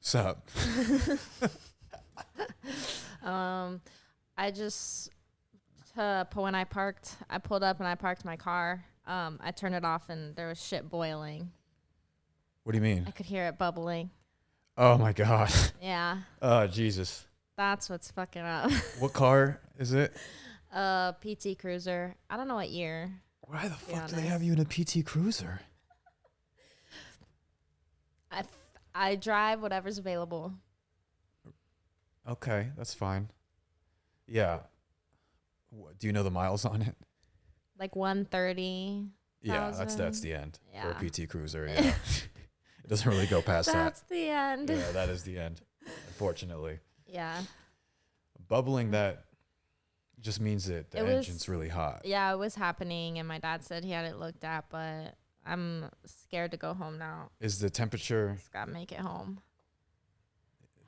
Sup? I just when I pulled up and I parked my car. I turned it off and there was shit boiling. What do you mean? I could hear it bubbling. Oh my god. Yeah. Oh Jesus. That's what's fucking up. What car is it? PT Cruiser. I don't know what year. Why the fuck do they have you in a PT Cruiser? I drive whatever's available. Okay, that's fine. Yeah. Do you know the miles on it? Like 130. Yeah, that's the end for a PT Cruiser. Yeah. It doesn't really go past that. That's the end. Yeah, that is the end, unfortunately. Yeah. Bubbling, that just means that the engine's really hot. Yeah, it was happening, and my dad said he had it looked at, but I'm scared to go home now. Is the temperature... Just got to make it home.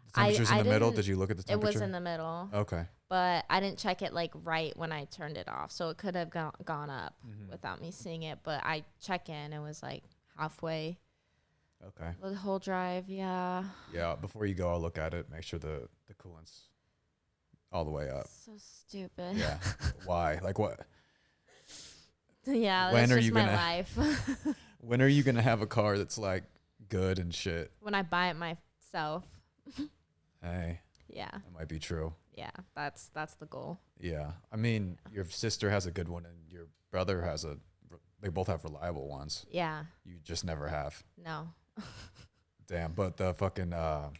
The temperature's in the middle? Did you look at the temperature? It was in the middle. Okay. But I didn't check it like right when I turned it off, so it could have gone up without me seeing it. But I check in, it was like halfway. Okay. The whole drive, yeah. Yeah, before you go, I'll look at it, make sure the coolant's all the way up. So stupid. Yeah. Why? Like what? Yeah, that's just my life. When are you going to have a car that's like good and shit? When I buy it myself. Hey. Yeah. That might be true. Yeah, that's the goal. Yeah. I mean, your sister has a good one and your brother has they both have reliable ones. Yeah. You just never have. No. Damn, but the fucking, what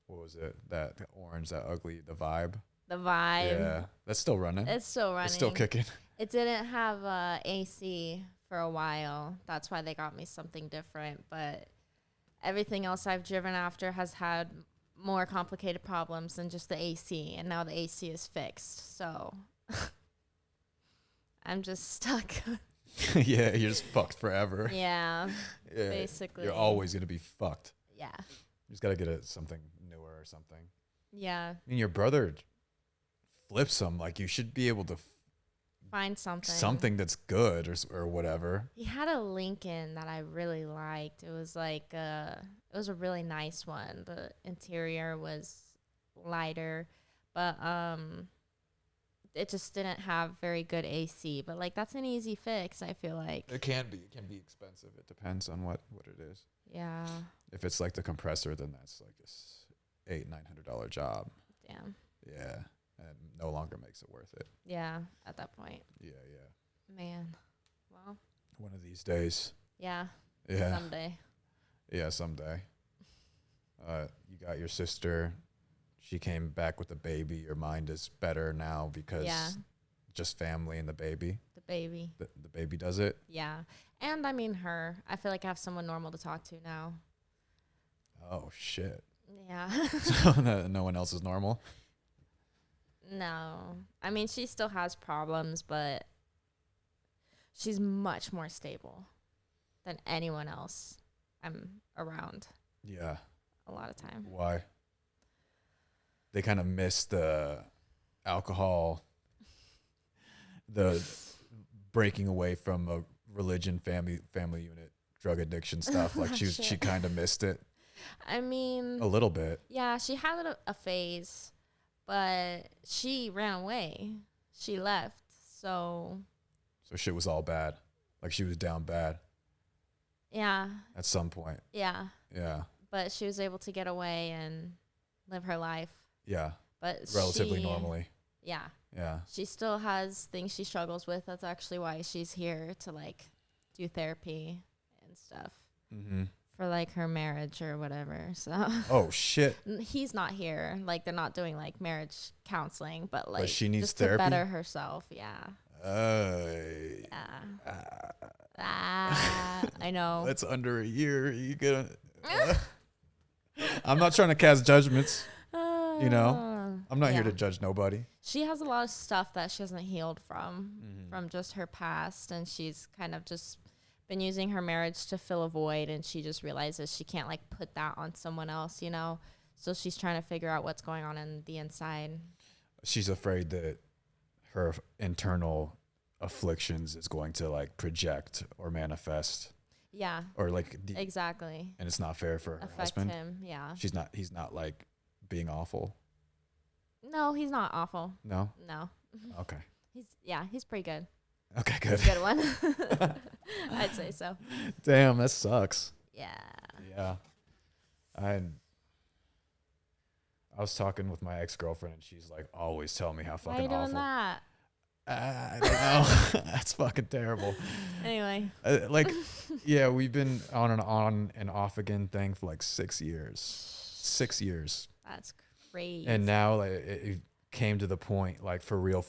was it? That orange, that ugly, the Vibe. The Vibe. Yeah. That's still running. It's still running. It's still kicking. It didn't have AC for a while. That's why they got me something different. But everything else I've driven after has had more complicated problems than just the AC. And now the AC is fixed. So I'm just stuck. Yeah, you're just fucked forever. Yeah, basically. You're always going to be fucked. Yeah. You just got to get something newer or something. Yeah. I mean, your brother flips them. Like, you should be able to find something. Something that's good or whatever. He had a Lincoln that I really liked. It was like, it was a really nice one. The interior was lighter, but it just didn't have very good AC. But like, that's an easy fix, I feel like. It can be. It can be expensive. It depends on what it is. Yeah. If it's like the compressor, then that's like a $800-900 job. Damn. Yeah, and no longer makes it worth it. Yeah, at that point. Yeah, yeah. Man, well. One of these days. Yeah. Yeah. Someday. Yeah, someday. You got your sister. She came back with a baby. Your mind is better now because just family and the baby. The baby. The baby does it? Yeah. And I mean her. I feel like I have someone normal to talk to now. Oh, shit. Yeah. So no one else is normal? No. I mean, she still has problems, but she's much more stable than anyone else I'm around. Yeah. A lot of time. Why? They kind of miss the alcohol, the breaking away from a religion, family unit, drug addiction stuff. Like she kind of missed it. I mean, a little bit. Yeah, she had a phase, but she ran away. She left. So shit was all bad. Like she was down bad. Yeah. At some point. Yeah. Yeah. But she was able to get away and live her life. Yeah. But relatively normally. Yeah. Yeah. She still has things she struggles with. That's actually why she's here to like do therapy and stuff. Mm-hmm. For like her marriage or whatever. So oh shit. He's not here. Like they're not doing like marriage counseling, but like she needs just therapy to better herself. Yeah. I know. That's under a year. You gonna? I'm not trying to cast judgments. You know, I'm not here to judge nobody. She has a lot of stuff that she hasn't healed from just her past, and she's kind of just been using her marriage to fill a void, and she just realizes she can't like put that on someone else, you know? So she's trying to figure out what's going on in the inside. She's afraid that her internal afflictions is going to like project or manifest. Yeah. Or like, Exactly. and it's not fair for her Affect husband. him. Yeah. He's not like being awful. No, he's not awful. No? No. Okay. He's pretty good. Okay, good. He's a good one. I'd say so. Damn, that sucks. Yeah. Yeah. I was talking with my ex-girlfriend and she's like always telling me how Why are fucking you doing awful. that? I don't know. That's fucking terrible. Anyway. Like, yeah, we've been on and off again thing for like 6 years. 6 years. That's crazy. And now like, it came to the point, like for real,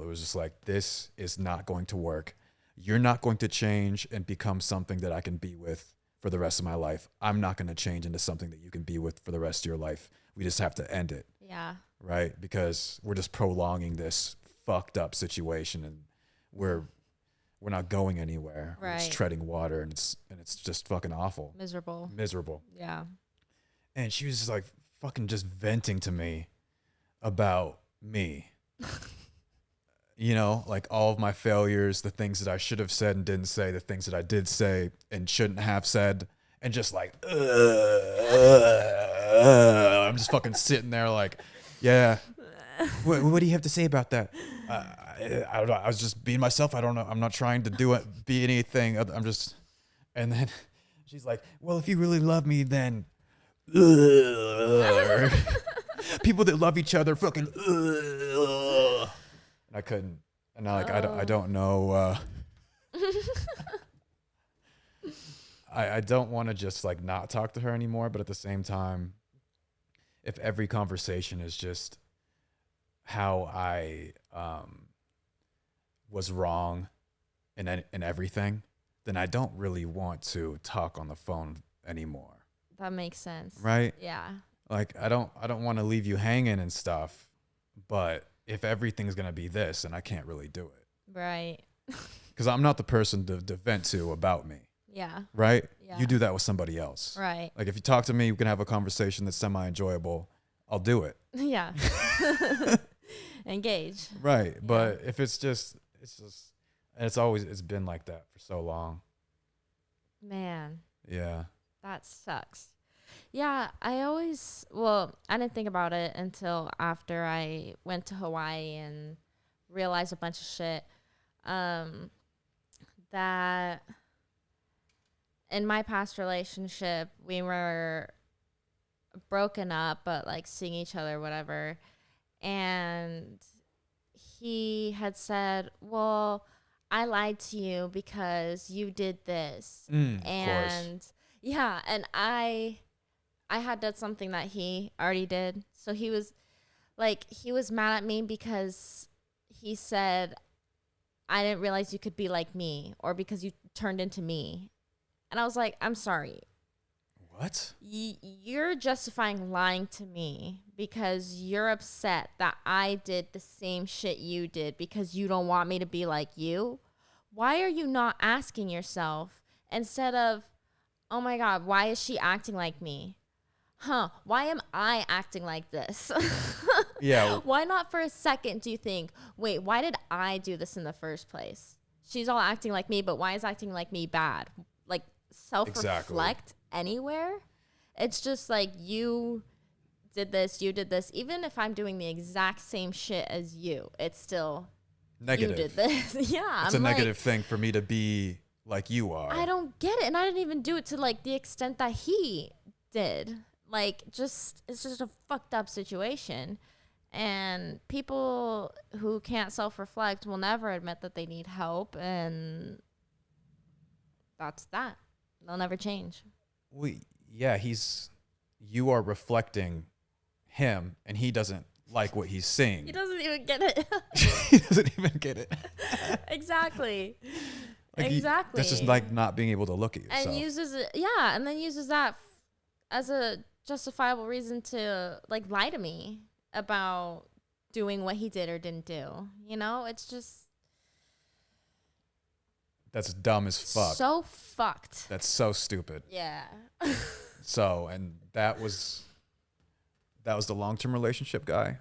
it was just like, this is not going to work. You're not going to change and become something that I can be with for the rest of my life. I'm not going to change into something that you can be with for the rest of your life. We just have to end it. Yeah. Right? Because we're just prolonging this fucked up situation and we're not going anywhere. Right. We're just treading water and it's just fucking awful. Miserable. Yeah. And she was just like fucking just venting to me about me. You know, like all of my failures, the things that I should have said and didn't say, the things that I did say and shouldn't have said, and just like, I'm just fucking sitting there like, yeah. What do you have to say about that? I don't know. I was just being myself. I don't know. I'm not trying to be anything. I'm just, and then she's like, well, if you really love me, then people that love each other fucking, and I couldn't. And now, like, I don't know. I don't want to just like not talk to her anymore. But at the same time, if every conversation is just how I was wrong in everything, then I don't really want to talk on the phone anymore. That makes sense. Right? Yeah. Like I don't want to leave you hanging and stuff, but if everything's going to be this, then I can't really do it. Right. Because I'm not the person to vent to about me. Yeah. Right? Yeah. You do that with somebody else. Right. Like if you talk to me, we can have a conversation that's semi-enjoyable. I'll do it. Yeah. Engage. Right. Yeah. But if it's been like that for so long. Man. Yeah. That sucks. Yeah, I didn't think about it until after I went to Hawaii and realized a bunch of shit. That in my past relationship, we were broken up, but like seeing each other, whatever. And he had said, well, I lied to you because you did this. Of And course. yeah, and I had done something that he already did. So he was mad at me because he said, I didn't realize you could be like me, or because you turned into me. And I was like, I'm sorry. What? You're justifying lying to me because you're upset that I did the same shit you did because you don't want me to be like you. Why are you not asking yourself instead of, oh my God, why is she acting like me? Why am I acting like this? Yeah. Why not for a second do you think, wait, why did I do this in the first place? She's all acting like me, but why is acting like me bad? Like self-reflect anywhere? It's just like you did this. Even if I'm doing the exact same shit as you, it's still Negative. You did this. Yeah. It's a negative thing for me to be like you are. I don't get it. And I didn't even do it to like the extent that he did. Like, it's just a fucked up situation. And people who can't self-reflect will never admit that they need help. And that's that. They'll never change. Yeah, you are reflecting him, and he doesn't like what he's seeing. He doesn't even get it. He doesn't even get it. Exactly. Like exactly. That's just like not being able to look at yourself. And uses it, and then uses that as a justifiable reason to like lie to me about doing what he did or didn't do. You know, it's just that's dumb as fuck. So fucked. That's so stupid. Yeah. So, and that was the long-term relationship guy.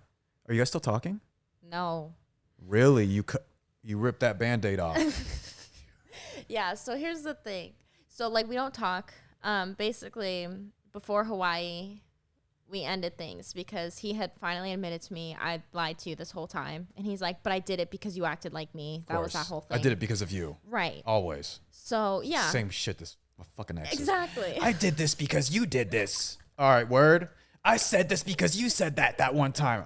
Are you guys still talking? No. Really? You ripped that Band-Aid off. Yeah, so here's the thing. So like we don't talk. Basically before Hawaii, we ended things because he had finally admitted to me I lied to you this whole time, and he's like, but I did it because you acted like me. That was that whole thing. I did it because of you. Right. Always. So yeah. Same shit. This fucking ex. Exactly. I did this because you did this. All right, word. I said this because you said that one time.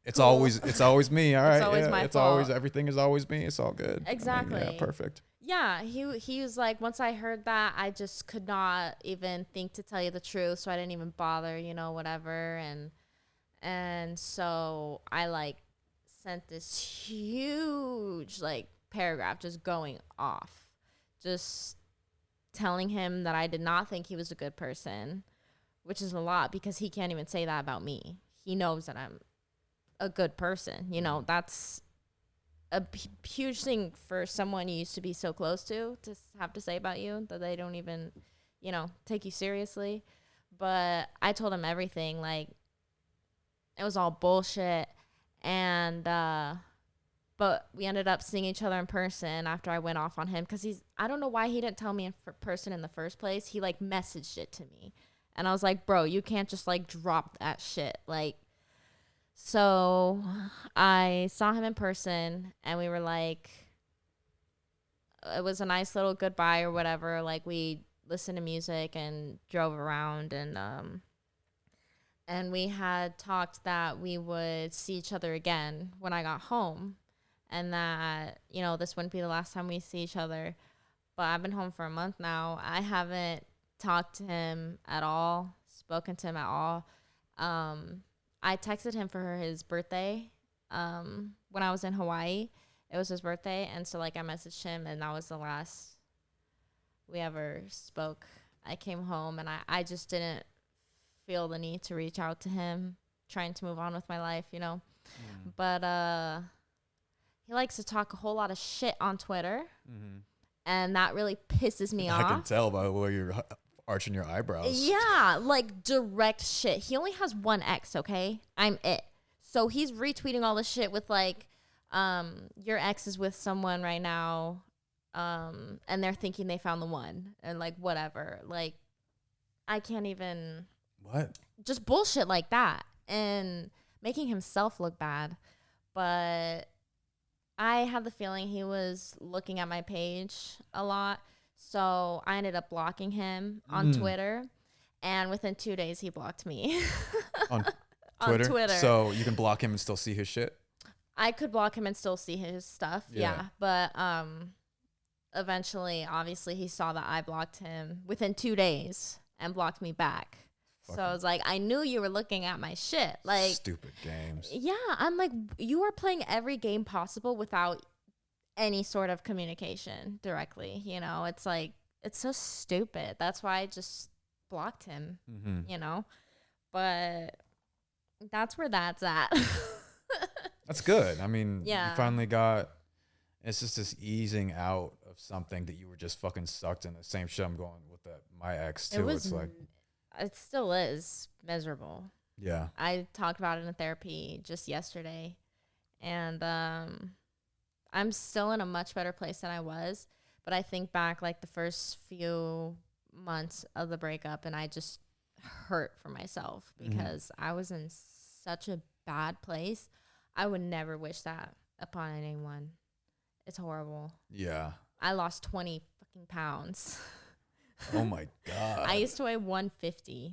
It's cool. It's always me. All right. It's always my fault. Everything is always me. It's all good. Exactly. I mean, yeah, perfect. Yeah, he was like, once I heard that, I just could not even think to tell you the truth, so I didn't even bother, whatever. And so I like sent this huge like paragraph just going off, just telling him that I did not think he was a good person, which is a lot because he can't even say that about me. He knows that I'm a good person. That's a huge thing for someone you used to be so close to have to say about you, that they don't even, take you seriously. But I told him everything. Like, it was all bullshit. And, but we ended up seeing each other in person after I went off on him. Cause I don't know why he didn't tell me in person in the first place. He like messaged it to me. And I was like, bro, you can't just like drop that shit. Like, so I saw him in person, and we were like, it was a nice little goodbye or whatever. Like, we listened to music and drove around, and we had talked that we would see each other again when I got home, and that, this wouldn't be the last time we see each other. But I've been home for a month now. I haven't talked to him at all, spoken to him at all. I texted him for his birthday when I was in Hawaii. It was his birthday, and so like I messaged him, and that was the last we ever spoke. I came home, and I just didn't feel the need to reach out to him, trying to move on with my life, But he likes to talk a whole lot of shit on Twitter, and that really pisses me off. I can tell by the way you're arching your eyebrows. Yeah, like direct shit. He only has one ex, okay? I'm it. So he's retweeting all this shit with like, your ex is with someone right now, and they're thinking they found the one, and like whatever. Like, I can't even. What? Just bullshit like that, and making himself look bad. But I had the feeling he was looking at my page a lot. So I ended up blocking him on Twitter, and within 2 days he blocked me. On Twitter? On Twitter. So you can block him and still see his shit? I could block him and still see his stuff, yeah. But eventually, obviously, he saw that I blocked him within 2 days and blocked me back. So I was like, I knew you were looking at my shit. Like, stupid games. Yeah, I'm like, you are playing every game possible without any sort of communication directly. It's like, it's so stupid. That's why I just blocked him, But that's where that's at. That's good. I mean, yeah. You finally got, it's just this easing out of something that you were just fucking sucked in. The same shit I'm going with my ex too. It's like, it still is miserable. Yeah. I talked about it in therapy just yesterday, and I'm still in a much better place than I was, but I think back like the first few months of the breakup, and I just hurt for myself because I was in such a bad place. I would never wish that upon anyone. It's horrible. Yeah. I lost 20 fucking pounds. Oh my God. I used to weigh 150.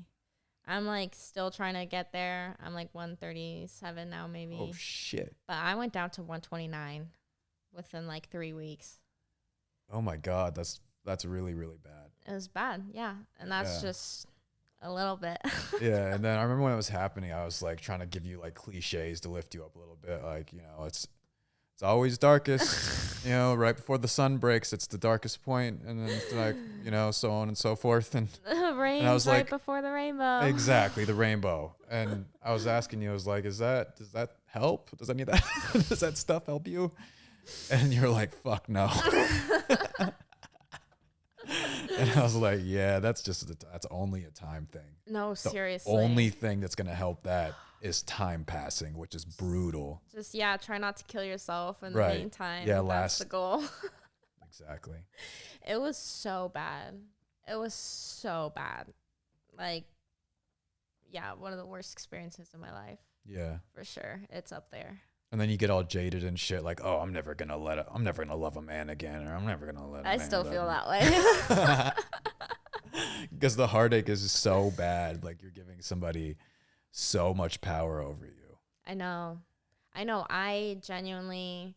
I'm like still trying to get there. I'm like 137 now maybe. Oh shit. But I went down to 129 within like 3 weeks. Oh my God. That's really, really bad. It was bad. Yeah. And that's just a little bit. Yeah. And then I remember when it was happening, I was like trying to give you like cliches to lift you up a little bit. Like, it's always darkest, right before the sun breaks, it's the darkest point, and then it's like, so on and so forth. And rain's I was right like, before the rainbow. Exactly, the rainbow. And I was asking you, I was like, does that help? Does any of that, does that stuff help you? And you're like, fuck no. And I was like, yeah, that's only a time thing. No, seriously. The only thing that's going to help that is time passing, which is brutal. Just, try not to kill yourself in the Right. meantime. Yeah, that's the goal. exactly. It was so bad. It was so bad. Like, yeah, one of the worst experiences in my life. Yeah. For sure. It's up there. And then you get all jaded and shit, like, oh, I'm never gonna love a man again, or I'm never gonna let a man I still love feel me. that way. Because the heartache is so bad. Like, you're giving somebody so much power over you. I know. I genuinely,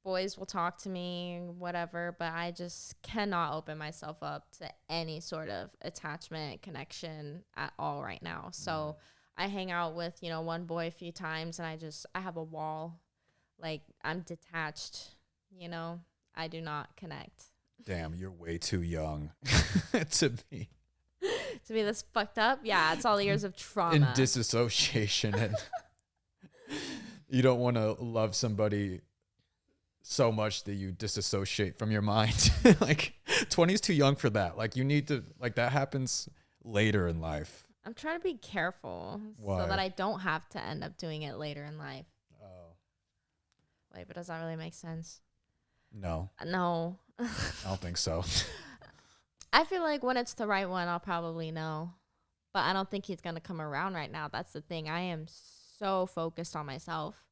boys will talk to me, whatever, but I just cannot open myself up to any sort of attachment, connection at all right now. So I hang out with, one boy a few times, and I have a wall. Like, I'm detached, I do not connect. Damn, you're way too young to be this fucked up. Yeah, it's all the years of trauma. in disassociation, and you don't want to love somebody so much that you disassociate from your mind. Like, 20 is too young for that. Like, you need to, like, that happens later in life. I'm trying to be careful. Why? So that I don't have to end up doing it later in life. Oh. Wait, but does that really make sense? No. No. I don't think so. I feel like when it's the right one, I'll probably know. But I don't think he's going to come around right now. That's the thing. I am so focused on myself.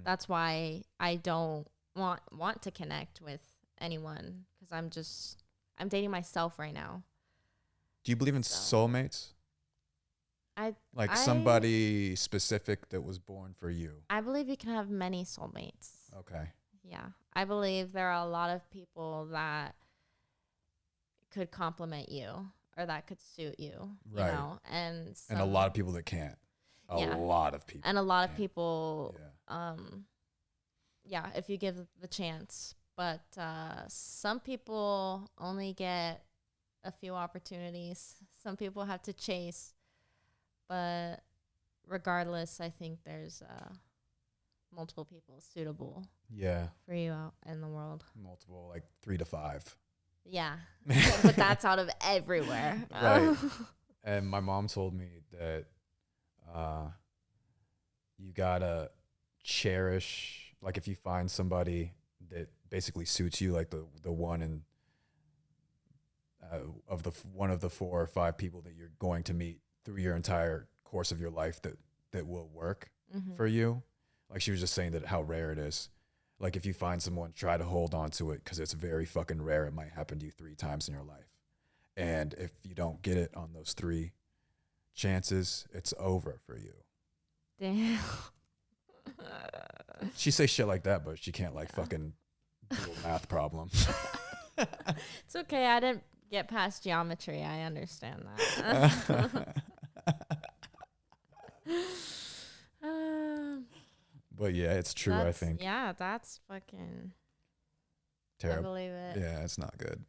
That's why I don't want to connect with anyone, because I'm dating myself right now. Do you believe in soulmates? Like somebody specific that was born for you? I believe you can have many soulmates. Okay. Yeah. I believe there are a lot of people that could complement you or that could suit you, right. you know? And a lot of people that can't. A lot of people. And a lot of people, yeah. If you give the chance. But some people only get a few opportunities. Some people have to chase. But regardless, I think there's multiple people suitable for you out in the world. Multiple, like 3 to 5. Yeah. But that's out of everywhere. Right. And my mom told me that you gotta cherish, like, if you find somebody that basically suits you, like the one in one of the 4 or 5 people that you're going to meet through your entire course of your life that will work for you. Like, she was just saying that how rare it is. Like, if you find someone, try to hold on to it, because it's very fucking rare. It might happen to you 3 times in your life. And if you don't get it on those 3 chances, it's over for you. Damn. She say shit like that, but she can't, like, fucking do a math problem. It's okay. I didn't get past geometry. I understand that. But yeah, it's true, I think. Yeah, that's fucking terrible. I believe it. Yeah, it's not good.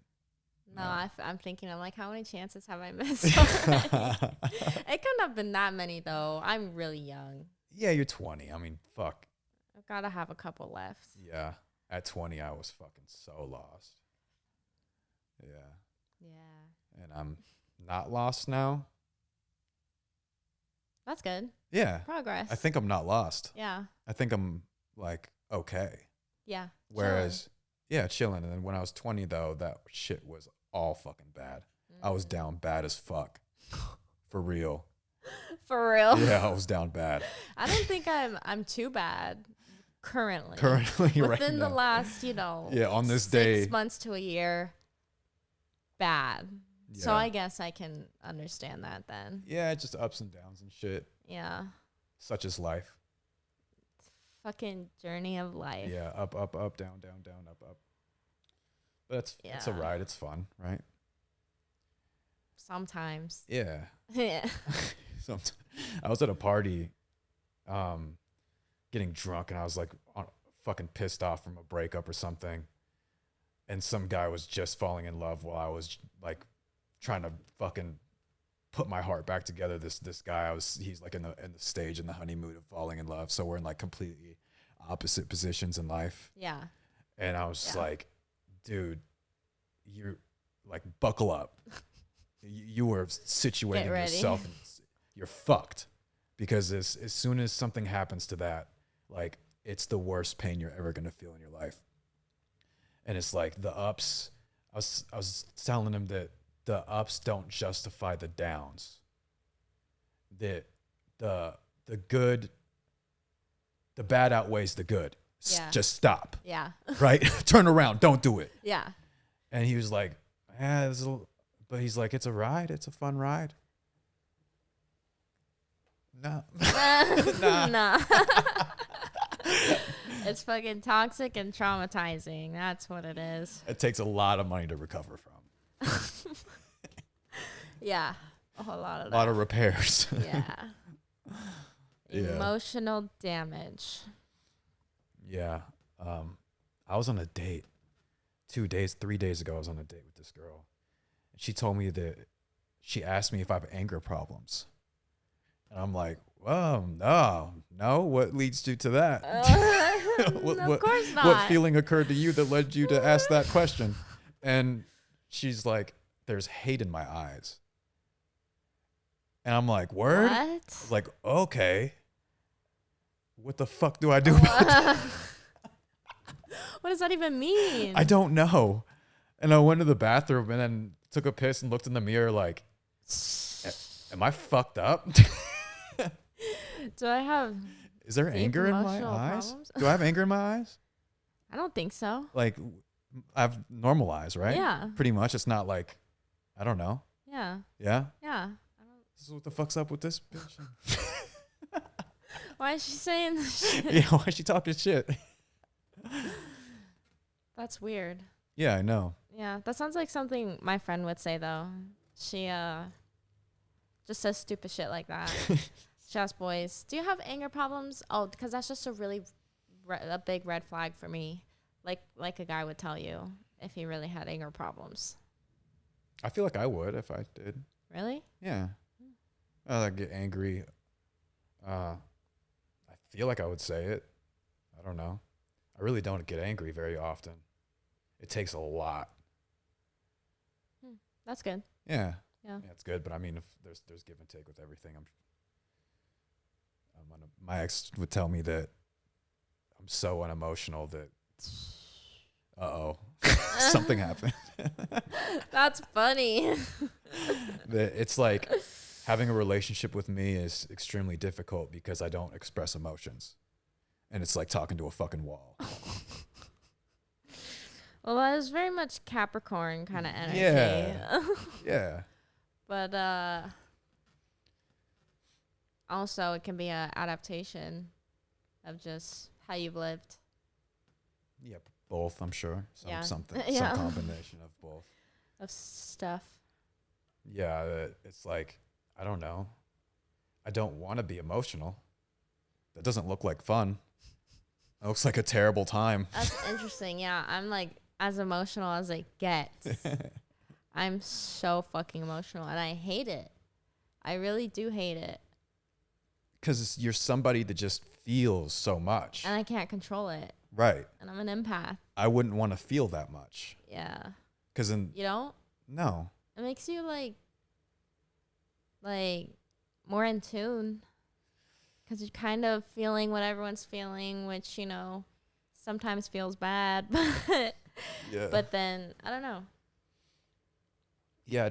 No, I'm thinking, I'm like, how many chances have I missed already? It couldn't have been that many, though. I'm really young. Yeah, you're 20. I mean, fuck. I've got to have a couple left. Yeah. At 20, I was fucking so lost. Yeah. Yeah. And I'm not lost now. That's good. Yeah. Progress. I think I'm not lost. Yeah. I think I'm, like, okay. Yeah. Whereas, chilling. And then when I was 20, though, that shit was all fucking bad. I was down bad as fuck. For real. For real? Yeah, I was down bad. I don't think I'm too bad currently. Right Within the now. last, on this 6 day. months to a year, bad. Yeah. So I guess I can understand that then. Yeah, just ups and downs and shit. Yeah. Such is life. Fucking journey of life. Yeah, up, up, up, down, down, down, up, up. But it's a ride. It's fun, right? Sometimes. Yeah. Yeah. I was at a party, getting drunk, and I was like fucking pissed off from a breakup or something. And some guy was just falling in love while I was like trying to fucking put my heart back together. This guy, he's like in the stage in the honeymoon of falling in love. So we're in like completely opposite positions in life. Yeah. And I was like, dude, you're like, buckle up. You were situating yourself and you're fucked, because as soon as something happens to that, like, it's the worst pain you're ever going to feel in your life. And it's like the ups. I was telling him that the ups don't justify the downs. That the good, the bad outweighs the good. Yeah. Just stop. Yeah. Right? Turn around. Don't do it. Yeah. And he was like, yeah, but he's like, it's a ride. It's a fun ride. No. Nah. Nah. It's fucking toxic and traumatizing. That's what it is. It takes a lot of money to recover from. Yeah. A whole lot of A that. lot of repairs. Yeah. Yeah. Emotional damage. Yeah. I was on a date 3 days ago. I was on a date with this girl. She told me that she asked me if I have anger problems. And I'm like, no. What leads you to that? Of course not. What feeling occurred to you that led you to ask that question? And she's like, there's hate in my eyes. And I'm like, word? What? Like, okay. What the fuck do I do about that? What does that even mean? I don't know. And I went to the bathroom and then took a piss and looked in the mirror like, am I fucked up? Do I have Is there deep anger in my emotional eyes? problems? Do I have anger in my eyes? I don't think so. Like, I've normalized, right? Yeah. Pretty much. It's not like, I don't know. Yeah. Yeah? Yeah. This is what the fuck's up with this bitch? Why is she saying this shit? Yeah, why is she talking shit? That's weird. Yeah, I know. Yeah, that sounds like something my friend would say though. She just says stupid shit like that. She asks boys, "Do you have anger problems?" Oh, because that's just a really a big red flag for me. Like a guy would tell you if he really had anger problems. I feel like I would if I did. Really? Yeah. I get angry. I feel like I would say it. I don't know. I really don't get angry very often. It takes a lot. That's good. Yeah. Yeah. Yeah, it's good, but I mean, if there's give and take with everything. My ex would tell me that I'm so unemotional that something happened. That's funny. That it's like having a relationship with me is extremely difficult because I don't express emotions. And it's like talking to a fucking wall. Well, that is very much Capricorn kind of energy. Yeah. Yeah. But also it can be an adaptation of just how you've lived. Yeah, both, I'm sure. Yeah. Some Yeah. combination of both. Of stuff. Yeah, it's like, I don't know. I don't want to be emotional. That doesn't look like fun. It looks like a terrible time. That's interesting. Yeah, I'm like as emotional as it gets. I'm so fucking emotional and I hate it. I really do hate it. Because you're somebody that just feels so much. And I can't control it. Right. And I'm an empath. I wouldn't want to feel that much. Yeah. Because You don't? no. It makes you like more in tune. Because you're kind of feeling what everyone's feeling, which, you know, sometimes feels bad. But Yeah. but then, I don't know. Yeah,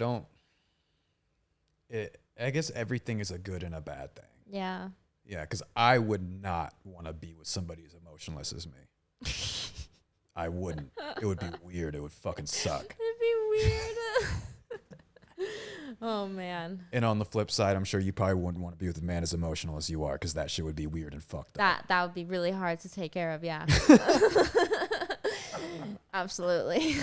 I guess everything is a good and a bad thing. Yeah. Yeah, because I would not want to be with somebody as emotionless as me. I wouldn't. It would be weird. It would fucking suck. It'd be weird. Oh, man. And on the flip side, I'm sure you probably wouldn't want to be with a man as emotional as you are because that shit would be weird and fucked up. That would be really hard to take care of, yeah. Absolutely.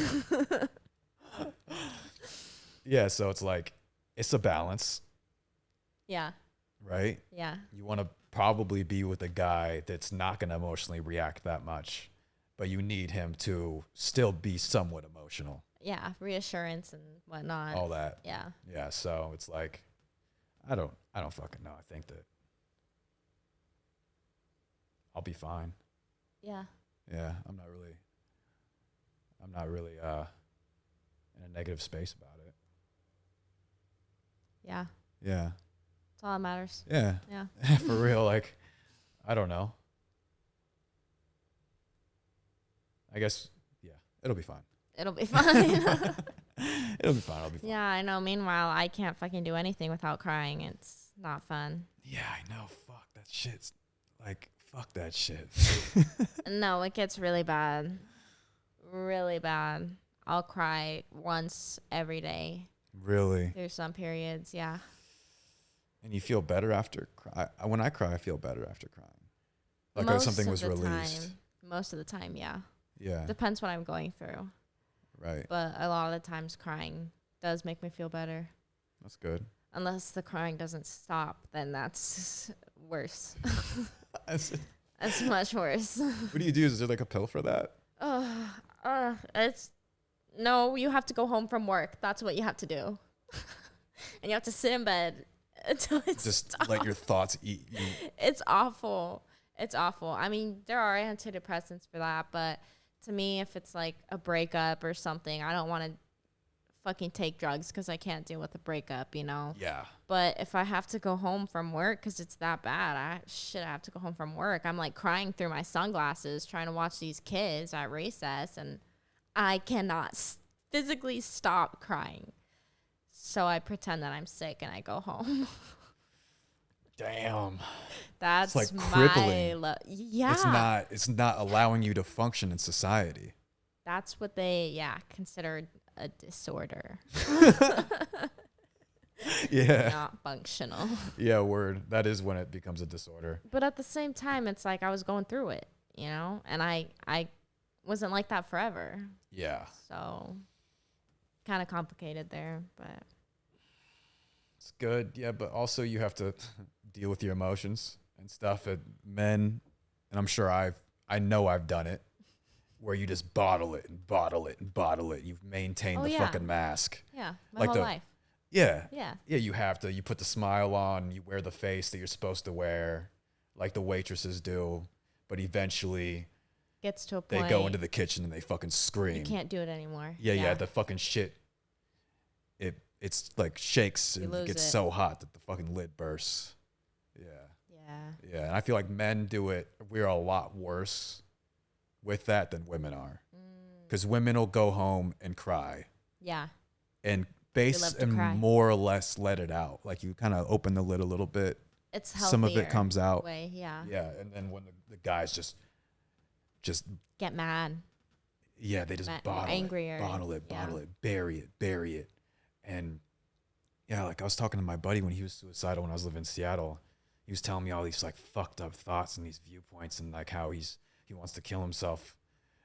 Yeah, so it's like, it's a balance, Yeah. right? Yeah. You want to probably be with a guy that's not going to emotionally react that much, but you need him to still be somewhat emotional. Yeah. Reassurance and whatnot. All that. Yeah. Yeah, so it's like, I don't fucking know. I think that I'll be fine. Yeah. Yeah, I'm not really in a negative space about it. Yeah. Yeah. That's all that matters. Yeah. Yeah. For real, like, I don't know. I guess, yeah. It'll be fine. It'll be fine. It'll be fine. I'll be fine. Yeah, I know. Meanwhile, I can't fucking do anything without crying. It's not fun. Yeah, I know. Fuck that shit. Like, fuck that shit. No, it gets really bad. Really bad. I'll cry once every day. Really? There's some periods, yeah. And you feel better after cry? When I cry, I feel better after crying. Like something was released. Most of the time, yeah. Yeah. Depends what I'm going through. Right. But a lot of the times crying does make me feel better. That's good. Unless the crying doesn't stop, then that's worse. That's much worse. What do you do? Is there like a pill for that? It's no, you have to go home from work. That's what you have to do. And you have to sit in bed until it's just stops. let your thoughts eat you. It's awful. It's awful. I mean, there are antidepressants for that, but to me, if it's like a breakup or something, I don't want to fucking take drugs because I can't deal with a breakup, you know? Yeah. But if I have to go home from work because it's that bad, I have to go home from work. I'm like crying through my sunglasses trying to watch these kids at recess, and I cannot physically stop crying. So I pretend that I'm sick and I go home. Damn. That's like crippling. Yeah. It's not allowing you to function in society. That's what they consider a disorder. Yeah. Not functional. Yeah, word. That is when it becomes a disorder. But at the same time, it's like I was going through it, you know? And I wasn't like that forever. Yeah. So kind of complicated there, but it's good. Yeah, but also you have to deal with your emotions and stuff. Men, and I'm sure I know I've done it, where you just bottle it and bottle it and bottle it. You've maintained the fucking mask. Yeah, my whole life. Yeah. Yeah. Yeah, you have to. You put the smile on, you wear the face that you're supposed to wear, like the waitresses do, but eventually gets to a point. They go into the kitchen and they fucking scream. You can't do it anymore. Yeah, the fucking shit. It's like shakes and it gets so hot that the fucking lid bursts. Yeah. And I feel like men do it. We're a lot worse with that than women are. Because women will go home and cry. Yeah. And more or less let it out. Like you kind of open the lid a little bit. It's healthier. Some of it comes out. Way, yeah. Yeah. And then when the guys just get mad. Yeah, they just bottle it, bury it. And yeah, like I was talking to my buddy when he was suicidal when I was living in Seattle. He was telling me all these like fucked up thoughts and these viewpoints and like how he wants to kill himself.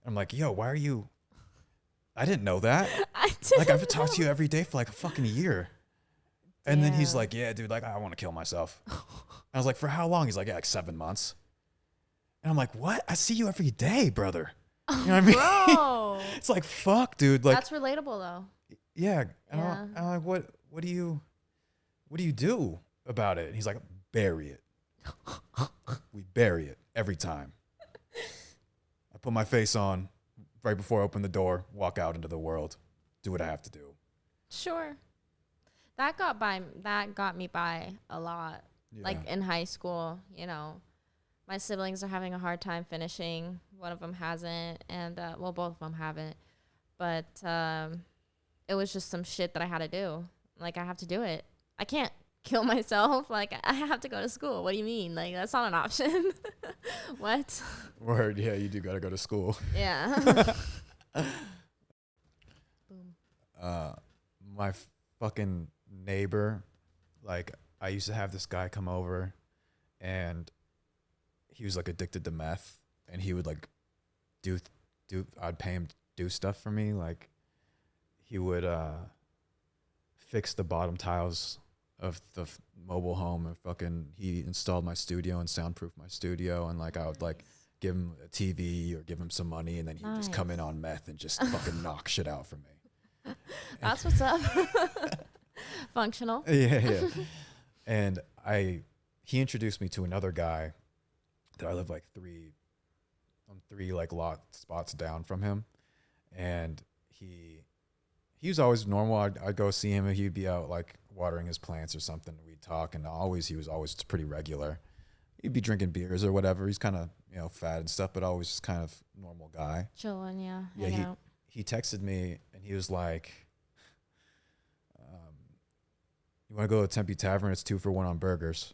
And I'm like, yo, why are you? I didn't know that. I've talked to you every day for like a fucking year. And then he's like, yeah, dude, like I want to kill myself. And I was like, for how long? He's like, yeah, like 7 months. And I'm like, what? I see you every day, brother. You know what I mean? Bro. It's like, fuck, dude. Like, that's relatable though. Yeah. And I'm like, what do you do about it? And he's like, bury it. We bury it every time. I put my face on right before I open the door, walk out into the world, do what I have to do. Sure. That got me by a lot. Yeah. Like in high school, you know, my siblings are having a hard time finishing. One of them hasn't, and both of them haven't. But it was just some shit that I had to do. Like I have to do it. I can't kill myself. Like I have to go to school. What do you mean? Like that's not an option. What? Word. Yeah, you do gotta go to school. Yeah. Boom. My fucking neighbor, like I used to have this guy come over, and he was like addicted to meth, and he would like I'd pay him to do stuff for me. Like he would fix the bottom tiles of the mobile home, and fucking he installed my studio and soundproofed my studio, and like I would like give him a TV or give him some money, and then he'd just come in on meth and just fucking knock shit out for me. That's what's up. Functional. Yeah. And he introduced me to another guy that I live like three like lot spots down from him, and he was always normal. I'd go see him, and he'd be out like watering his plants or something. We'd talk, and he was always pretty regular. He'd be drinking beers or whatever. He's kind of fat and stuff, but always just kind of normal guy. Chilling, yeah. Yeah. he texted me and he was like, you want to go to Tempe Tavern? It's 2 for 1 on burgers.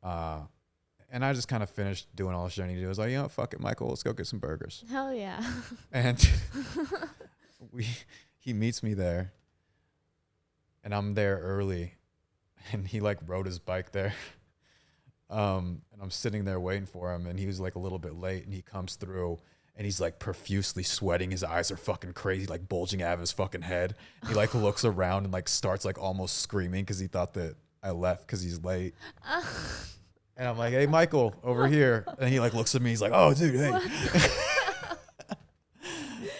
And I just kind of finished doing all the shit I need to do. I was like, fuck it, Michael, let's go get some burgers. Hell yeah. And he meets me there, and I'm there early, and he like rode his bike there. And I'm sitting there waiting for him, and he was like a little bit late, and he comes through, and he's like profusely sweating. His eyes are fucking crazy, like bulging out of his fucking head. He like looks around and like starts like almost screaming because he thought that I left because he's late. And I'm like, hey, Michael, over here. And he like looks at me. He's like, oh, dude, hey.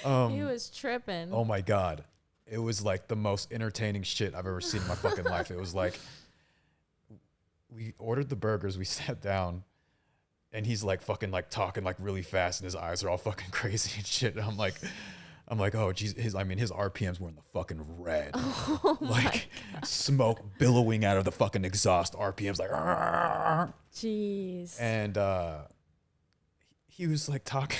He was tripping. Oh, my God. It was like the most entertaining shit I've ever seen in my fucking life. It was like, we ordered the burgers. We sat down. And he's like fucking like talking like really fast. And his eyes are all fucking crazy and shit. And I'm like, oh, geez. His RPMs were in the fucking red. Oh like smoke billowing out of the fucking exhaust. RPMs like, argh. Jeez. And he was like talking.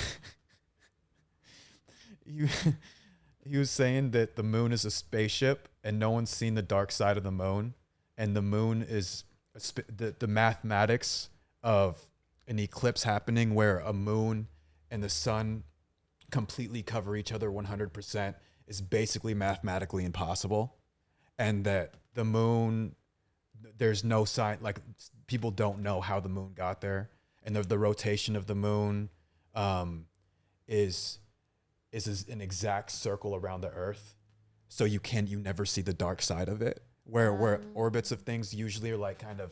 He was saying that the moon is a spaceship and no one's seen the dark side of the moon. And the moon is the mathematics of an eclipse happening where a moon and the sun completely cover each other 100% is basically mathematically impossible. And that the moon, there's no sign, like people don't know how the moon got there. And the rotation of the moon is an exact circle around the earth. So you never see the dark side of it. Where orbits of things usually are like kind of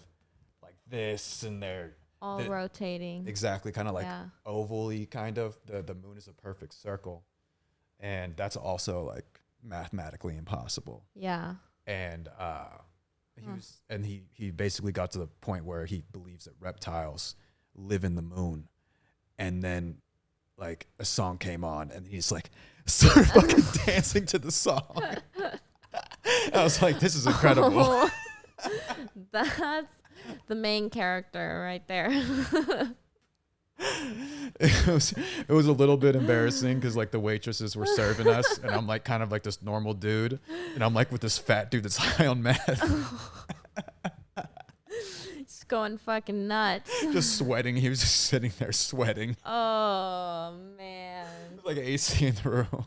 like this, and they're all rotating. Exactly, kind of like oval-y kind of. The moon is a perfect circle. And that's also like mathematically impossible. Yeah. And he basically got to the point where he believes that reptiles live in the moon. And then like a song came on and he's like started fucking dancing to the song. I was like, this is incredible. Oh, that's the main character right there. It was a little bit embarrassing because like the waitresses were serving us and I'm like kind of like this normal dude and I'm like with this fat dude that's high on meth. He's going fucking nuts. Just sweating. He was just sitting there sweating. Oh man. It was like AC in the room.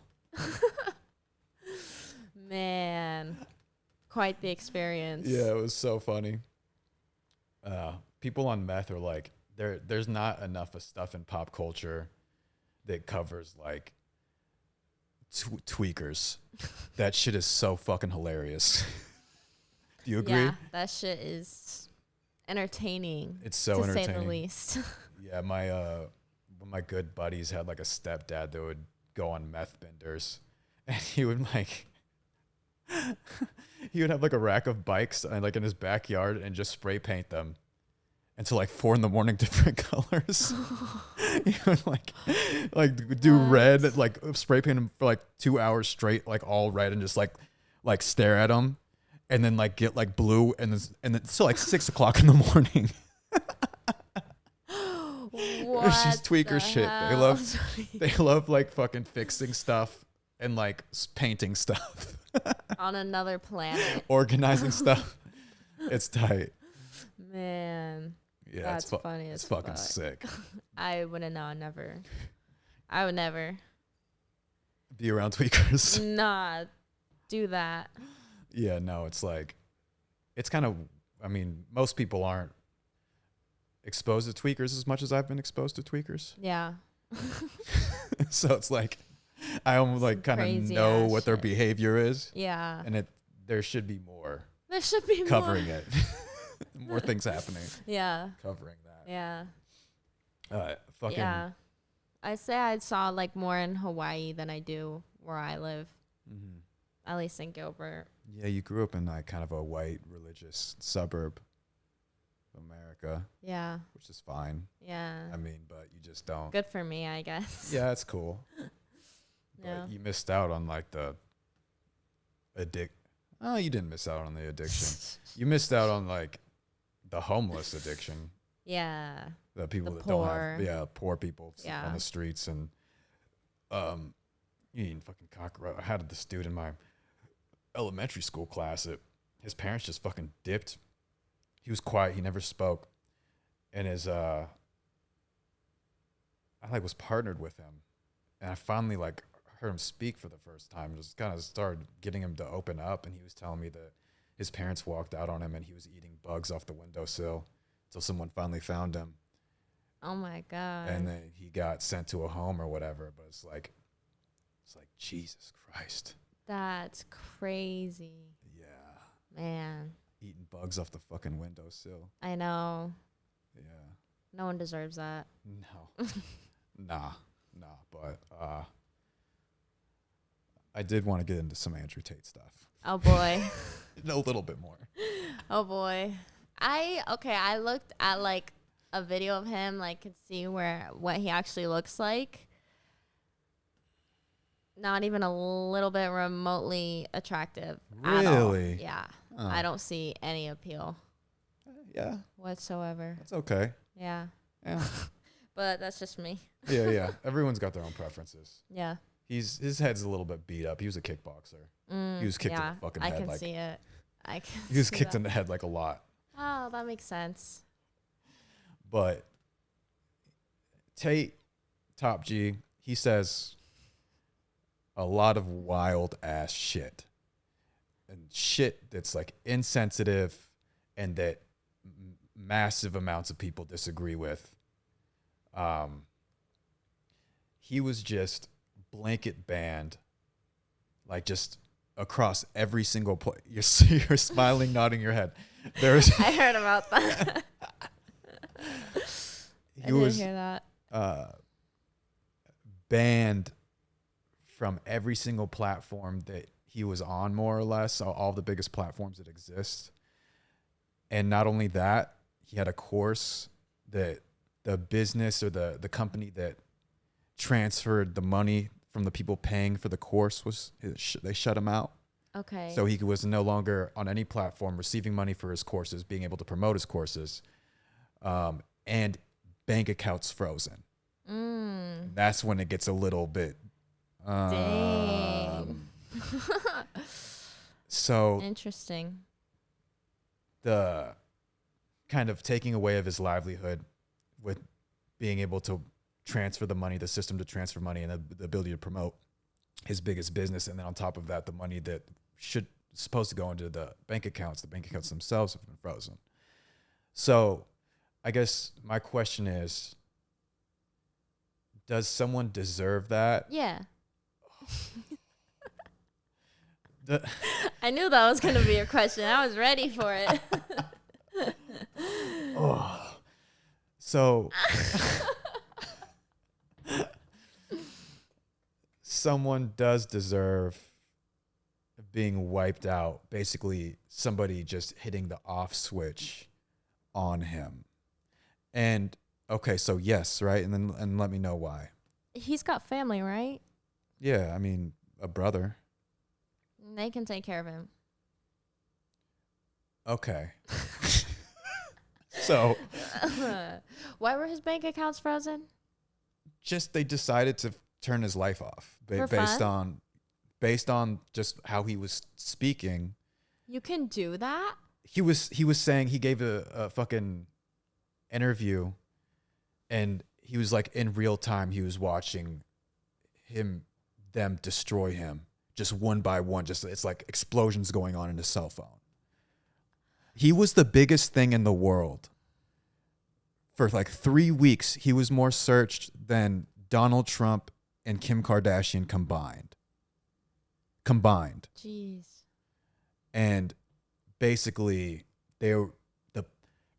Man. Quite the experience. Yeah, it was so funny. People on meth are like, there's not enough of stuff in pop culture that covers like tweakers. That shit is so fucking hilarious. Do you agree? Yeah, that shit is entertaining. It's so to entertaining. say the least. Yeah, one of my good buddies had like a stepdad that would go on meth benders, and he would like he would have like a rack of bikes and like in his backyard and just spray paint them until like 4 a.m, different colors. He would like do red, like spray paint them for like 2 hours straight, like all red, and just like stare at them, and then like get like blue, and then still like 6 o'clock in the morning. It's just tweaker shit. Hell? They love like fucking fixing stuff and like painting stuff. On another planet. Organizing stuff. It's tight. Man. Yeah, that's funny. It's fucking sick. I wouldn't know. Never. I would never be around tweakers. Nah, do that. Yeah, no, it's like, it's kind of, I mean, most people aren't exposed to tweakers as much as I've been exposed to tweakers. Yeah. So it's like, I almost like kind of know what their behavior is. Yeah. And there should be more. There should be covering it. More things happening. Yeah. Covering that. Yeah. Fucking. Yeah. I say I saw like more in Hawaii than I do where I live. Mm-hmm. At least in Gilbert. Yeah, you grew up in like kind of a white religious suburb of America. Yeah. Which is fine. Yeah. I mean, but you just don't. Good for me, I guess. Yeah, it's cool. Yeah. But you missed out on like the Oh, you didn't miss out on the addiction. You missed out on like the homeless addiction. Yeah. The people the that poor. don't have, poor people on the streets. And You eating fucking cockroach. I had this dude in my elementary school class that his parents just fucking dipped. He was quiet. He never spoke. And I like was partnered with him. And I finally like heard him speak for the first time. Just kind of started getting him to open up. And he was telling me that his parents walked out on him and he was eating bugs off the windowsill until someone finally found him. Oh my God. And then he got sent to a home or whatever. But it's like Jesus Christ. That's crazy. Yeah. Man. Eating bugs off the fucking windowsill. I know. Yeah. No one deserves that. No. Nah. But I did want to get into some Andrew Tate stuff. Oh boy. A little bit more. Oh boy. I looked at like a video of him, like could see what he actually looks like. Not even a little bit remotely attractive. Really? Yeah. Oh. I don't see any appeal. Yeah. Whatsoever. That's okay. Yeah. Yeah. But that's just me. Yeah. Everyone's got their own preferences. Yeah. His head's a little bit beat up. He was a kickboxer. He was kicked in the fucking head. I can like, see it. He was kicked in the head like a lot. Oh, that makes sense. But Tate, Top G, he says a lot of wild ass shit. And shit that's like insensitive and that massive amounts of people disagree with. He was just blanket banned, like just across every single point. You're smiling, nodding your head. I heard about that. I did hear that. Banned from every single platform that he was on, more or less, all the biggest platforms that exist. And not only that, he had a course that the business or the company that transferred the money from the people paying for the course they shut him out. Okay. So he was no longer on any platform receiving money for his courses, being able to promote his courses, and bank accounts frozen. That's when it gets a little bit. Dang. So interesting. The kind of taking away of his livelihood with being able to transfer the money, the system to transfer money, and the ability to promote his biggest business. And then on top of that, the money that supposed to go into the bank accounts themselves have been frozen. So I guess my question is, does someone deserve that? Yeah. I knew that was going to be your question. I was ready for it. So someone does deserve being wiped out. Basically, somebody just hitting the off switch on him. And okay, so yes, right? And let me know why. He's got family, right? Yeah, I mean, a brother. They can take care of him. Okay. So why were his bank accounts frozen? Just they decided to turn his life off based on just how he was speaking. You can do that? He was saying, he gave a fucking interview, and he was like, in real time he was watching them destroy him just one by one. Just it's like explosions going on in his cell phone. He was the biggest thing in the world. For like 3 weeks, he was more searched than Donald Trump and Kim Kardashian combined. Jeez. And basically, the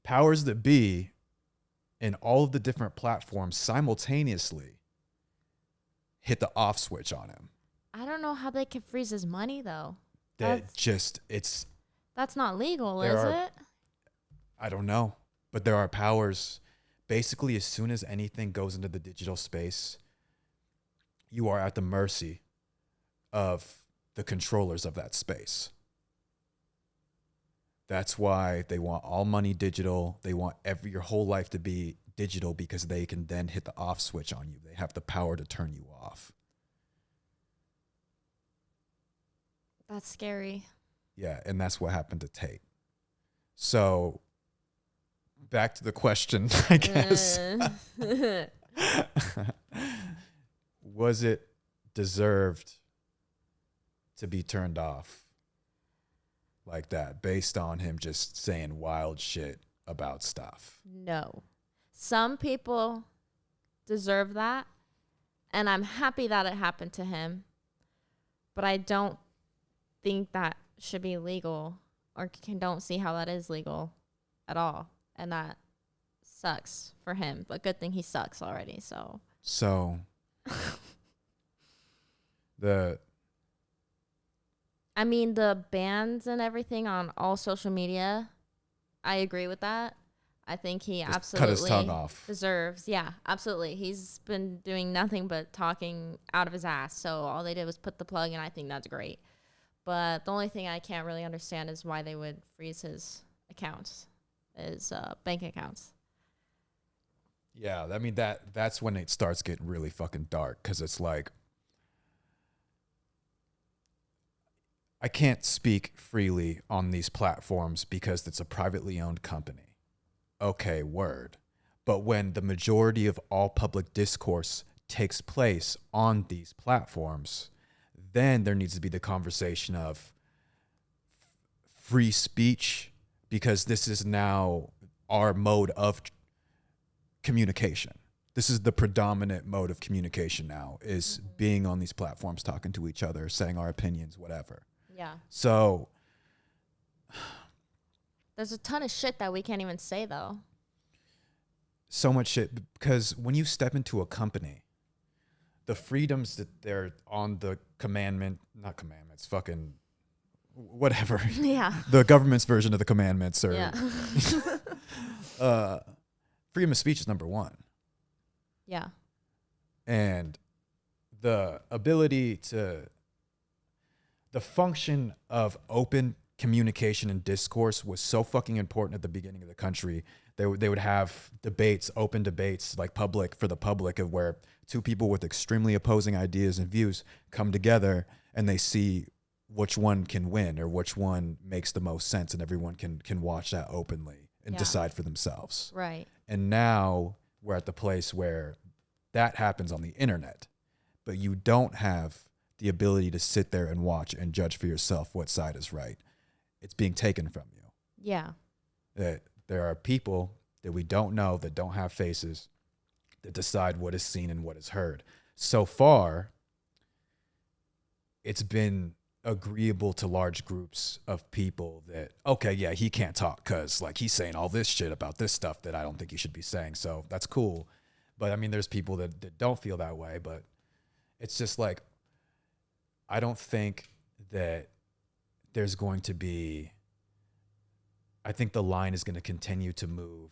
powers that be in all of the different platforms simultaneously hit the off switch on him. I don't know how they can freeze his money, though. That's not legal, is it? I don't know. But there are powers. Basically, as soon as anything goes into the digital space, you are at the mercy of the controllers of that space. That's why they want all money digital. They want your whole life to be digital, because they can then hit the off switch on you. They have the power to turn you off. That's scary. Yeah, and that's what happened to Tate. So back to the question, I guess. Was it deserved to be turned off like that based on him just saying wild shit about stuff? No. Some people deserve that, and I'm happy that it happened to him, but I don't think that should be legal, or don't see how that is legal at all, and that sucks for him, but good thing he sucks already. So the I mean, the bans and everything on all social media, I agree with that. I think he just absolutely cut his tongue off. deserves. Yeah, absolutely. He's been doing nothing but talking out of his ass. So all they did was put the plug in. I think that's great. But the only thing I can't really understand is why they would freeze his accounts, his bank accounts. Yeah, I mean that's when it starts getting really fucking dark, because it's like I can't speak freely on these platforms because it's a privately owned company. Okay, word. But when the majority of all public discourse takes place on these platforms, then there needs to be the conversation of free speech, because this is now our mode of communication. This is the predominant mode of communication now, is being on these platforms, talking to each other, saying our opinions, whatever. Yeah. So there's a ton of shit that we can't even say, though. So much shit, because when you step into a company, the freedoms that they're on the not commandments, fucking whatever. Yeah. The government's version of the commandments, or yeah. Freedom of speech is number one. Yeah. And the ability to, the function of open communication and discourse was so fucking important at the beginning of the country. They would have debates, open debates, like public, for the public, of where two people with extremely opposing ideas and views come together and they see which one can win or which one makes the most sense, and everyone can watch that openly and decide for themselves. Right. And now we're at the place where that happens on the internet, but you don't have the ability to sit there and watch and judge for yourself what side is right. It's being taken from you. Yeah. That there are people that we don't know, that don't have faces, that decide what is seen and what is heard. So far, it's been agreeable to large groups of people that, okay, yeah, he can't talk because like he's saying all this shit about this stuff that I don't think he should be saying. So that's cool. But I mean, there's people that don't feel that way, but it's just like, I don't think that there's going to be, I think the line is going to continue to move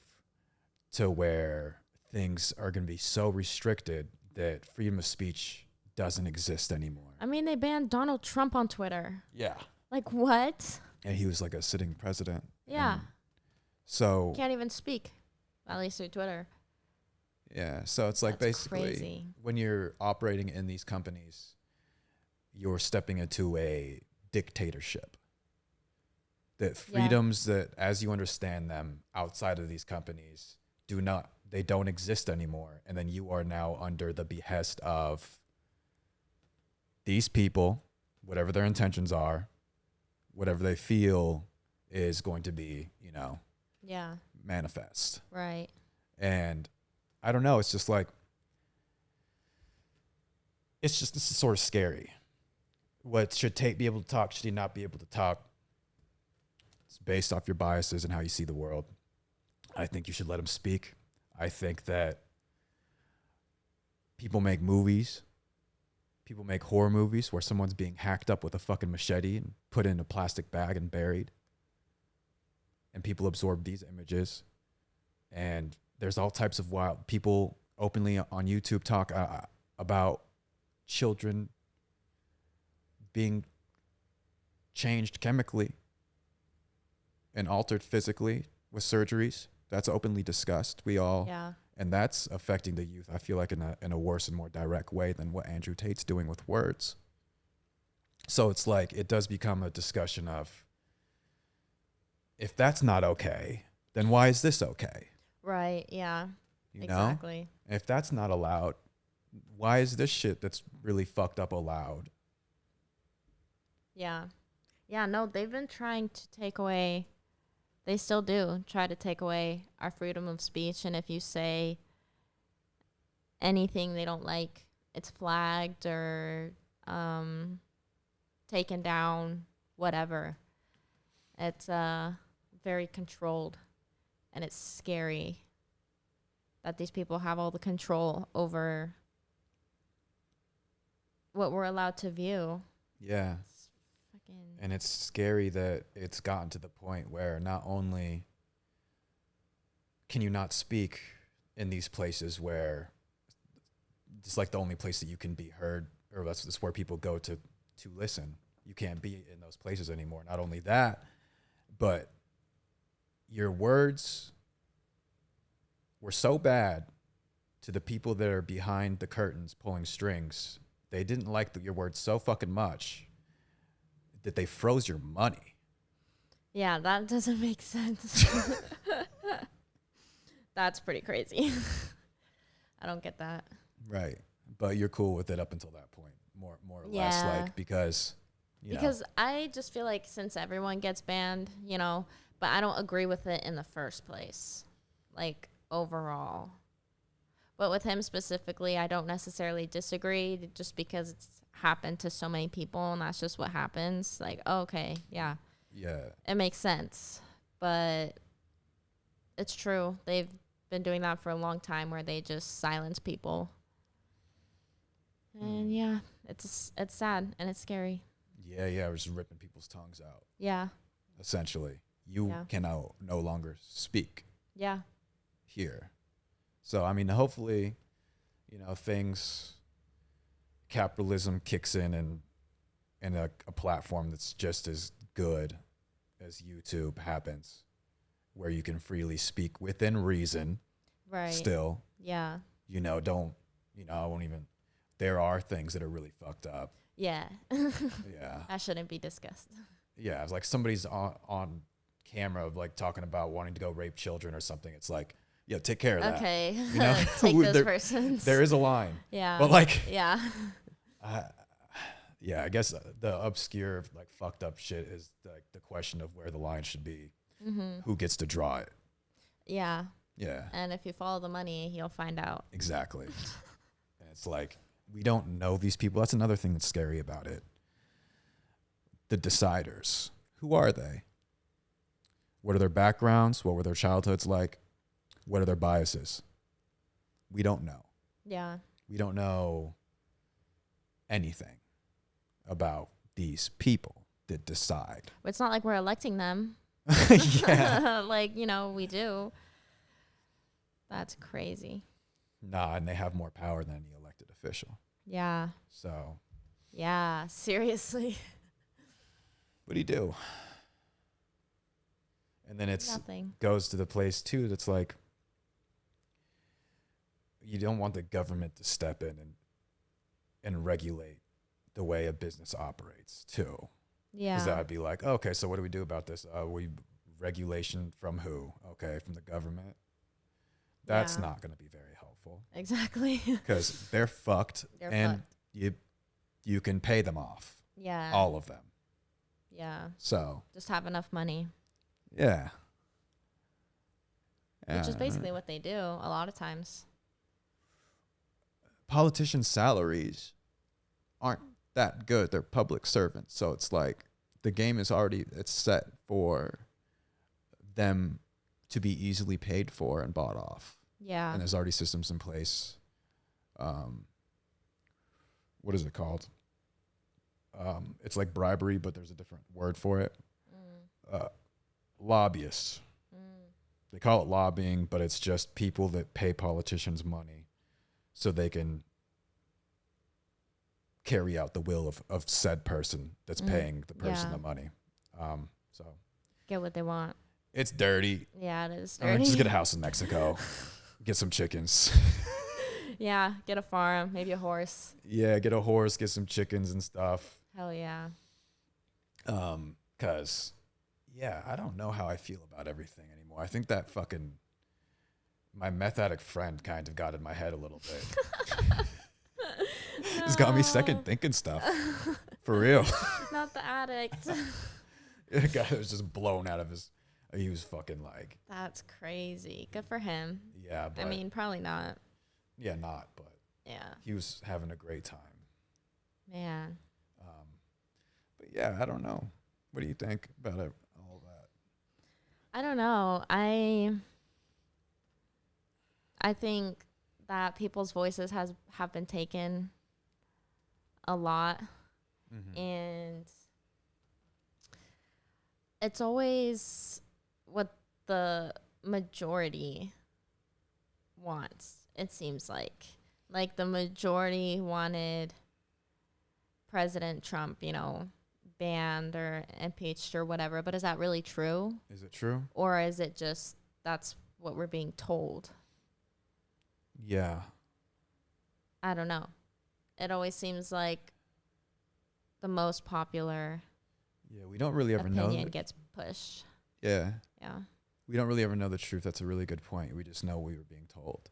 to where things are going to be so restricted that freedom of speech doesn't exist anymore. I mean, they banned Donald Trump on Twitter. Yeah. Like, what? And he was like a sitting president. Yeah. So can't even speak, at least through Twitter. Yeah. So it's like, that's basically crazy. When you're operating in these companies, you're stepping into a dictatorship. That freedoms that, as you understand them outside of these companies, they don't exist anymore. And then you are now under the behest of these people, whatever their intentions are, whatever they feel is going to be, manifest. Right. And I don't know. It's just like, this is sort of scary. What should Tate be able to talk? Should he not be able to talk? It's based off your biases and how you see the world. I think you should let him speak. I think that people make movies. People make horror movies where someone's being hacked up with a fucking machete and put in a plastic bag and buried. And people absorb these images. And there's all types of wild people openly on YouTube talk about children being changed chemically and altered physically with surgeries. That's openly discussed. And that's affecting the youth, I feel like, in a worse and more direct way than what Andrew Tate's doing with words. So it's like it does become a discussion of, if that's not okay, then why is this okay? Right. Yeah. You Exactly. know? If that's not allowed, why is this shit that's really fucked up allowed? Yeah. Yeah. No, they've been trying to take away, they still do try to take away our freedom of speech. And if you say anything they don't like, it's flagged or taken down, whatever. It's very controlled, and it's scary that these people have all the control over what we're allowed to view. Yeah. It's fucking, And it's scary that it's gotten to the point where not only can you not speak in these places where it's like the only place that you can be heard, or that's where people go to listen. You can't be in those places anymore. Not only that, but your words were so bad to the people that are behind the curtains pulling strings. They didn't like your words so fucking much that they froze your money. yeah, that doesn't make sense. That's pretty crazy. I don't get that. Right. But you're cool with it up until that point, more or less, Yeah. like, because you know. Because I just feel like since everyone gets banned, you know, but I don't agree with it in the first place, like overall. But with him specifically, I don't necessarily disagree just because it's happened to so many people and that's just what happens. Like, oh, okay, yeah, Yeah. it makes sense. But it's true. They've been doing that for a long time where they just silence people. And yeah, it's sad and it's scary. Yeah, yeah, we're just ripping people's tongues out, Yeah, essentially. You Yeah. can no longer speak yeah. here. So, I mean, hopefully, you know, capitalism kicks in and a platform that's just as good as YouTube happens, where you can freely speak within reason. Right. Still, Yeah. you know, I won't even, there are things that are really fucked up. Yeah. Yeah. That shouldn't be discussed. Yeah. It's like somebody's on camera, like talking about wanting to go rape children or something. It's like, yeah, take care of that. Okay. You know? Take those There- persons. There is a line. Yeah. But like, Yeah. yeah, I guess the obscure, like, fucked up shit is like the question of where the line should be. Mm-hmm. Who gets to draw it? Yeah. Yeah, And if you follow the money, you'll find out. exactly. And it's like, we don't know these people. That's another thing that's scary about it. The deciders. Who are they? What are their backgrounds? What were their childhoods like? What are their biases? We don't know. Yeah. We don't know anything about these people that decide. It's not like we're electing them. Yeah. Like, you know, we do. That's crazy. Nah, and they have more power than any elected official. Yeah. So, Yeah. Seriously. what do you do? And then it's Nothing. goes to the place too that's like, you don't want the government to step in and regulate the way a business operates too. Because that Yeah. would be like, okay, so what do we do about this? Regulation from who? Okay, from the government. That's Yeah. not going to be very helpful Exactly. because they're fucked, They're and fucked. you can pay them off, Yeah. all of them. Yeah. So Just have enough money. yeah, Which is basically what they do a lot of times. politicians' salaries aren't that good. They're public servants, so it's like the game is already set for them to be easily paid for and bought off. Yeah. And there's already systems in place. What is it called? It's like bribery, but there's a different word for it. Lobbyists. They call it lobbying, but it's just people that pay politicians money so they can carry out the will of said person that's paying the person Yeah. the money. So Get what they want. it's dirty. Yeah, it is Just dirty. get a house in Mexico. Get some chickens. Yeah, get a farm, maybe a horse. Yeah, get a horse, get some chickens and stuff. Hell yeah. Cause yeah, I don't know how I feel about everything anymore. I think that fucking my meth addict friend kind of got in my head a little bit. It's got me second thinking stuff. For real. Not the addict. The guy was just blown out of his. He was fucking like. That's crazy. Good for him. Yeah, but I mean, probably not. Yeah, not, but yeah, he was having a great time. Man. But yeah, I don't know. What do you think about it, all that? I don't know. I think that people's voices have been taken a lot, and it's always what the majority wants. It seems like the majority wanted President Trump, banned or impeached or whatever. But is that really true? Is it true? Or is it just that's what we're being told? Yeah. I don't know. It always seems like the most popular Yeah, we don't really ever know. Opinion gets pushed. Yeah. Yeah. We don't really ever know the truth. That's a really good point. We just know we were being told.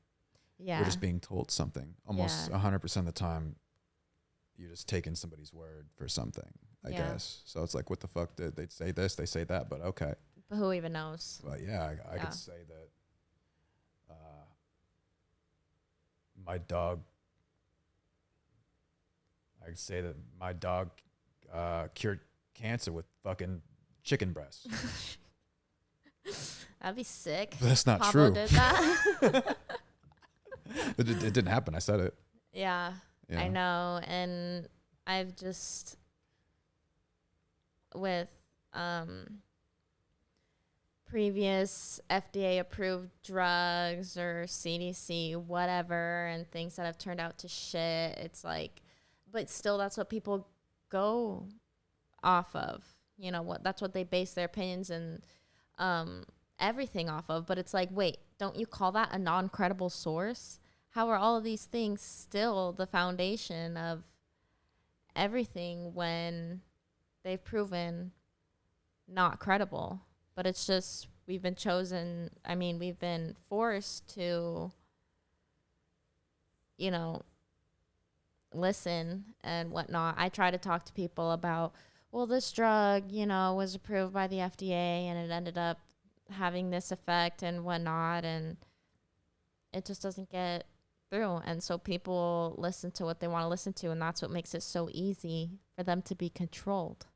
Yeah. We're just being told something. Almost 100% of the time, you're just taking somebody's word for something, I guess. So it's like, what the fuck? Did they say this? They say that, but okay. But who even knows? But yeah, I could say that my dog, I could say that my dog cured cancer with fucking chicken breast. That'd be sick. But that's not Pablo true. Did that. it didn't happen. I said it. Yeah, I know. And I've just, with previous FDA approved drugs or CDC, whatever, and things that have turned out to shit, it's like, but still that's what people go off of. That's what they base their opinions and everything off of. But it's like, wait, don't you call that a non-credible source? How are all of these things still the foundation of everything when they've proven not credible? But it's just, we've been forced to, listen and whatnot. I try to talk to people about, well, this drug, was approved by the FDA and it ended up having this effect and whatnot, and it just doesn't get through. And so people listen to what they want to listen to, and that's what makes it so easy for them to be controlled,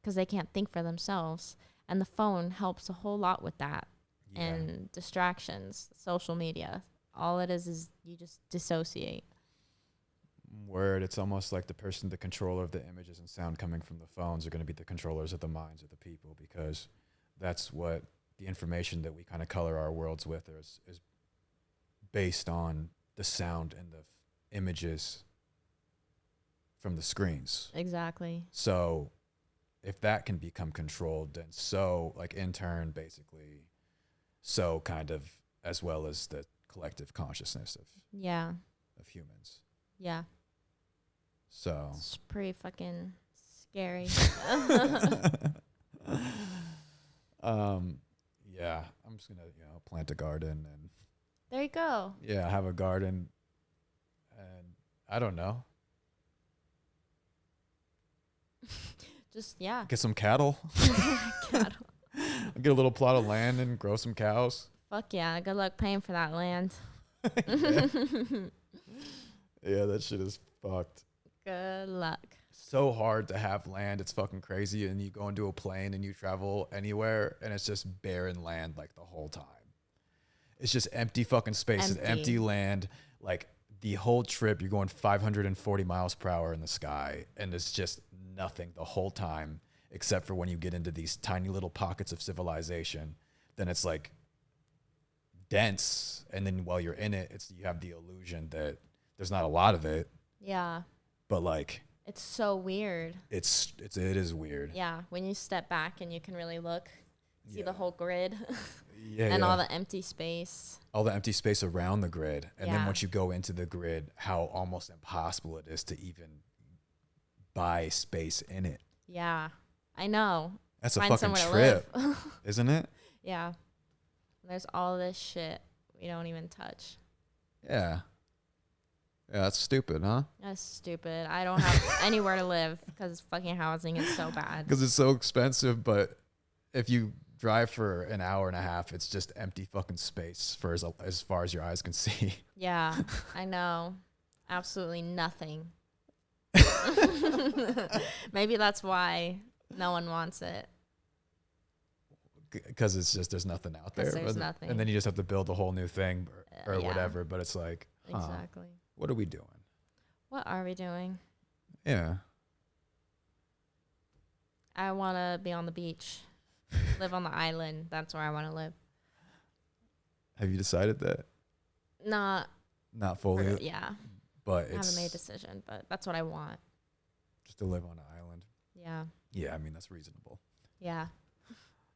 because they can't think for themselves. And the phone helps a whole lot with that. Yeah. And distractions, social media, all it is you just dissociate. Word. It's almost like the controller of the images and sound coming from the phones are going to be the controllers of the minds of the people, because that's what the information that we kind of color our worlds with is based on the sound and the images from the screens. Exactly. So if that can become controlled, then so, like, in turn, basically, so kind of as well as the collective consciousness of humans. Yeah. So it's pretty fucking scary. Yeah, I'm just gonna plant a garden and there you go. Yeah, have a garden, and I don't know. Just get some cattle. Cattle. Get a little plot of land and grow some cows. Fuck yeah! Good luck paying for that land. Yeah, that shit is fucked. Good luck. So hard to have land. It's fucking crazy. And you go into a plane and you travel anywhere and it's just barren land like the whole time. It's just empty fucking spaces, empty land. Like the whole trip, you're going 540 miles per hour in the sky and it's just nothing the whole time, except for when you get into these tiny little pockets of civilization. Then it's like dense. And then while you're in it, you have the illusion that there's not a lot of it. Yeah. But like, it's so weird. It is weird. Yeah, when you step back and you can really look, see the whole grid, all the empty space. All the empty space around the grid, and then once you go into the grid, how almost impossible it is to even buy space in it. Yeah, I know. That's a Find fucking somewhere to trip, live. isn't it? Yeah. There's all this shit we don't even touch. Yeah. Yeah, that's stupid, huh? That's stupid. I don't have anywhere to live because fucking housing is so bad. Because it's so expensive, but if you drive for an hour and a half, it's just empty fucking space for as far as your eyes can see. Yeah, I know. Absolutely nothing. Maybe that's why no one wants it. Because it's just there's nothing out there. There's nothing. And then you just have to build a whole new thing or Yeah. whatever. But it's like, Exactly. what are we doing? What are we doing? Yeah. I want to be on the beach, live on the island. That's where I want to live. Have you decided that? Not Fully. yeah. But I it's haven't made a decision, but that's what I want. just to live on an island. Yeah. Yeah, I mean, that's reasonable. Yeah.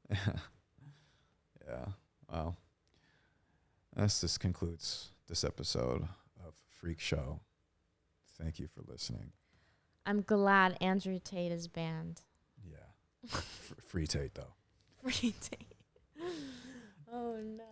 Yeah. Well, this concludes this episode of Freak Show. Thank you for listening. I'm glad Andrew Tate is banned. Yeah. Free Tate, though. Free Tate. Oh, no.